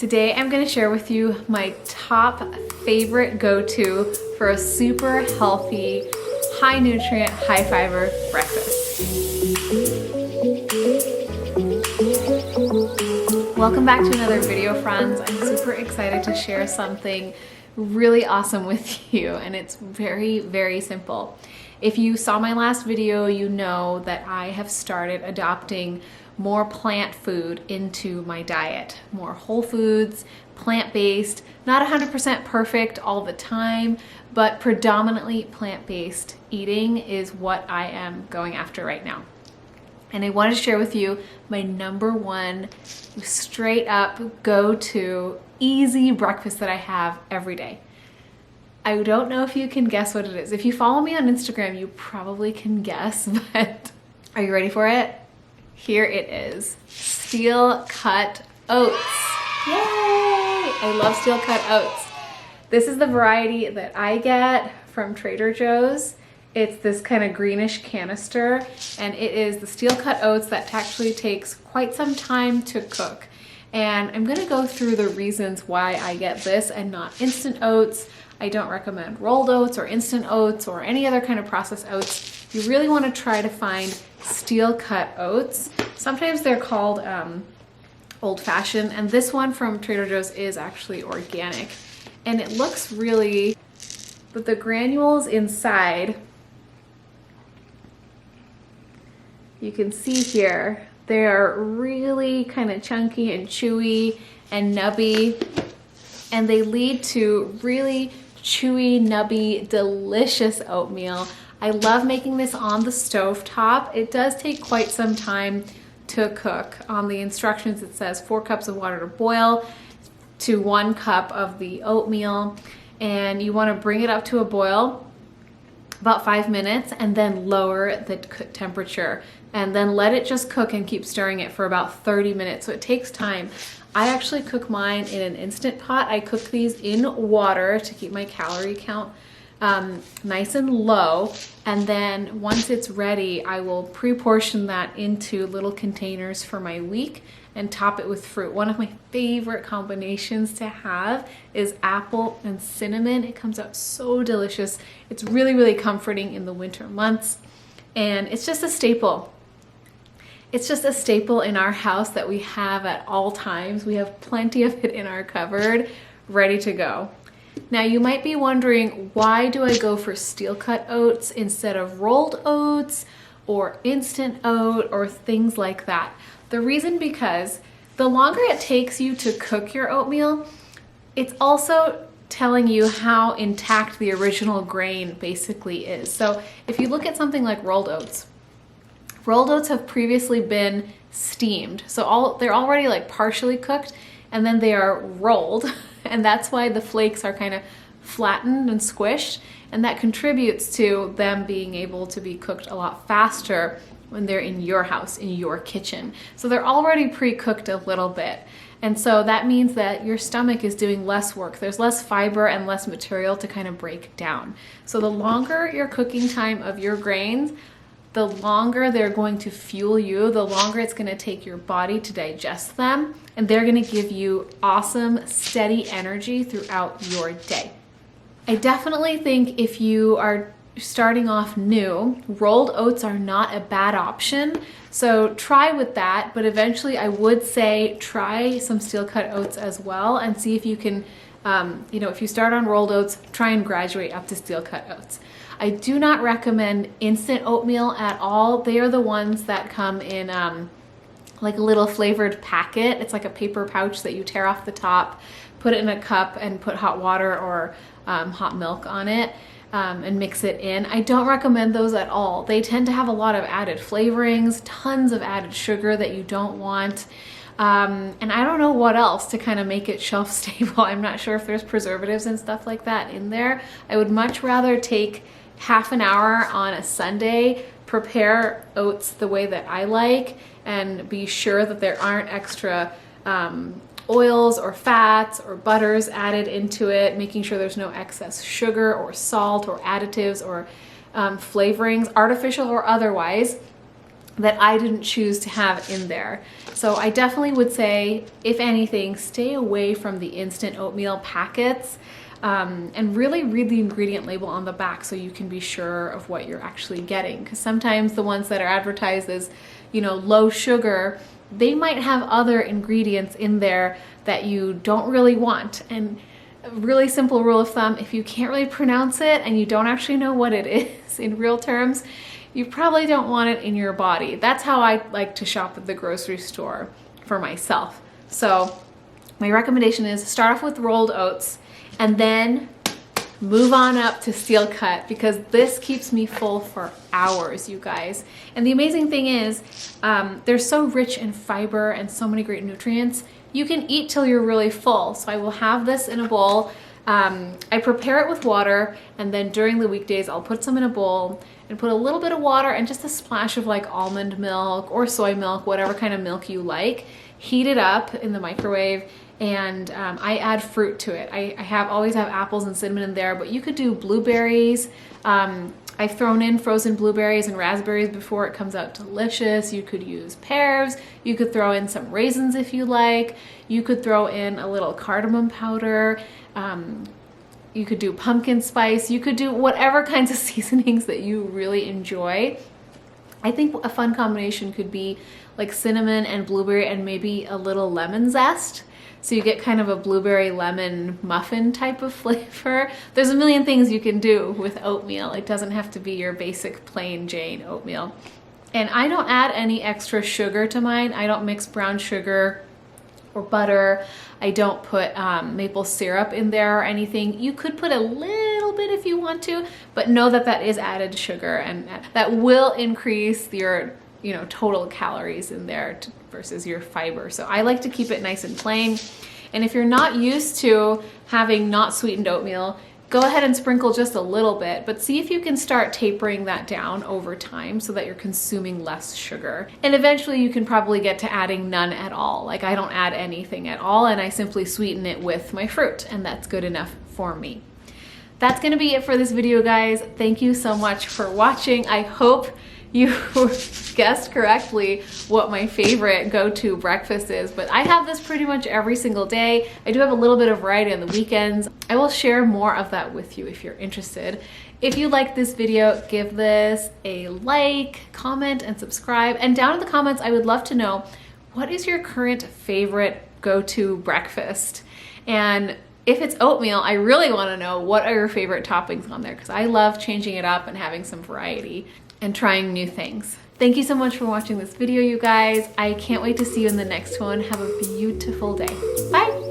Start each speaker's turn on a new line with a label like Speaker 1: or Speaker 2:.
Speaker 1: Today I'm going to share with you my top favorite go-to for a super healthy, high nutrient, high fiber breakfast. Welcome back to another video, friends. I'm super excited to share something really awesome with you, and it's very, very simple. If you saw my last video, you know that I have started adopting more plant food into my diet. More whole foods, plant-based, not 100% perfect all the time, but predominantly plant-based eating is what I am going after right now. And I wanted to share with you my number one straight up go-to easy breakfast that I have every day. I don't know if you can guess what it is. If you follow me on Instagram, you probably can guess, but are you ready for it? Here it is, steel cut oats. Yay! I love steel cut oats. This is the variety that I get from Trader Joe's. It's this kind of greenish canister, and it is the steel cut oats that actually takes quite some time to cook. And I'm gonna go through the reasons why I get this and not instant oats. I don't recommend rolled oats or instant oats or any other kind of processed oats. You really wanna try to find steel cut oats. Sometimes they're called old-fashioned, and this one from Trader Joe's is actually organic. And it looks really, but the granules inside, you can see here, they're really kind of chunky and chewy and nubby, and they lead to really chewy, nubby, delicious oatmeal. I love making this on the stove top. It does take quite some time to cook. On the instructions it says 4 cups of water to boil to 1 cup of the oatmeal, and you want to bring it up to a boil about 5 minutes and then lower the temperature and then let it just cook and keep stirring it for about 30 minutes. So it takes time. I actually cook mine in an Instant Pot. I cook these in water to keep my calorie count nice and low, and then once it's ready I will pre-portion that into little containers for my week and top it with fruit. One of my favorite combinations to have is apple and cinnamon. It comes out so delicious. It's really, really comforting in the winter months, and it's just a staple. It's just a staple in our house that we have at all times. We have plenty of it in our cupboard ready to go. Now you might be wondering, why do I go for steel cut oats instead of rolled oats or instant oat or things like that? The reason because the longer it takes you to cook your oatmeal, it's also telling you how intact the original grain basically is. So if you look at something like rolled oats have previously been steamed. So they're already like partially cooked, and then they are rolled, and that's why the flakes are kind of flattened and squished, and that contributes to them being able to be cooked a lot faster when they're in your house, in your kitchen. So they're already pre-cooked a little bit, and so that means that your stomach is doing less work. There's less fiber and less material to kind of break down. So the longer your cooking time of your grains, the longer they're going to fuel you, the longer it's going to take your body to digest them, and they're going to give you awesome, steady energy throughout your day. I definitely think if you are starting off new, rolled oats are not a bad option. So try with that, but eventually I would say try some steel cut oats as well and see if you can, if you start on rolled oats, try and graduate up to steel cut oats. I do not recommend instant oatmeal at all. They are the ones that come in like a little flavored packet. It's like a paper pouch that you tear off the top, put it in a cup and put hot water or hot milk on it and mix it in. I don't recommend those at all. They tend to have a lot of added flavorings, tons of added sugar that you don't want. And I don't know what else to kind of make it shelf stable. I'm not sure if there's preservatives and stuff like that in there. I would much rather take half an hour on a Sunday, prepare oats the way that I like, and be sure that there aren't extra oils or fats or butters added into it, making sure there's no excess sugar or salt or additives or flavorings, artificial or otherwise. that I didn't choose to have in there. So I definitely would say, if anything, stay away from the instant oatmeal packets, and really read the ingredient label on the back so you can be sure of what you're actually getting. Because sometimes the ones that are advertised as, you know, low sugar, they might have other ingredients in there that you don't really want. And a really simple rule of thumb, if you can't really pronounce it and you don't actually know what it is in real terms, you probably don't want it in your body. That's how I like to shop at the grocery store for myself. So my recommendation is start off with rolled oats and then move on up to steel cut, because this keeps me full for hours, you guys. And the amazing thing is, they're so rich in fiber and so many great nutrients. You can eat till you're really full. So I will have this in a bowl. I prepare it with water, and then during the weekdays I'll put some in a bowl and put a little bit of water and just a splash of like almond milk or soy milk, whatever kind of milk you like. Heat it up in the microwave, and I add fruit to it. I always have apples and cinnamon in there, but you could do blueberries. I've thrown in frozen blueberries and raspberries before. It comes out delicious. You could use pears. You could throw in some raisins if you like. You could throw in a little cardamom powder. You could do pumpkin spice. You could do whatever kinds of seasonings that you really enjoy. I think a fun combination could be like cinnamon and blueberry and maybe a little lemon zest. So you get kind of a blueberry lemon muffin type of flavor. There's a million things you can do with oatmeal. It doesn't have to be your basic plain Jane oatmeal. And I don't add any extra sugar to mine. I don't mix brown sugar or butter. I don't put maple syrup in there or anything. You could put a little bit if you want to, but know that that is added sugar, and that will increase your total calories in there versus your fiber. So I like to keep it nice and plain. And if you're not used to having not sweetened oatmeal, go ahead and sprinkle just a little bit, but see if you can start tapering that down over time so that you're consuming less sugar. And eventually you can probably get to adding none at all. Like I don't add anything at all, and I simply sweeten it with my fruit, and that's good enough for me. That's gonna be it for this video, guys. Thank you so much for watching. I hope you guessed correctly what my favorite go-to breakfast is, but I have this pretty much every single day. I do have a little bit of variety on the weekends. I will share more of that with you if you're interested. If you like this video, give this a like, comment, and subscribe. And down in the comments, I would love to know, what is your current favorite go-to breakfast? And if it's oatmeal, I really want to know, what are your favorite toppings on there? Because I love changing it up and having some variety and trying new things. Thank you so much for watching this video, you guys. I can't wait to see you in the next one. Have a beautiful day. Bye.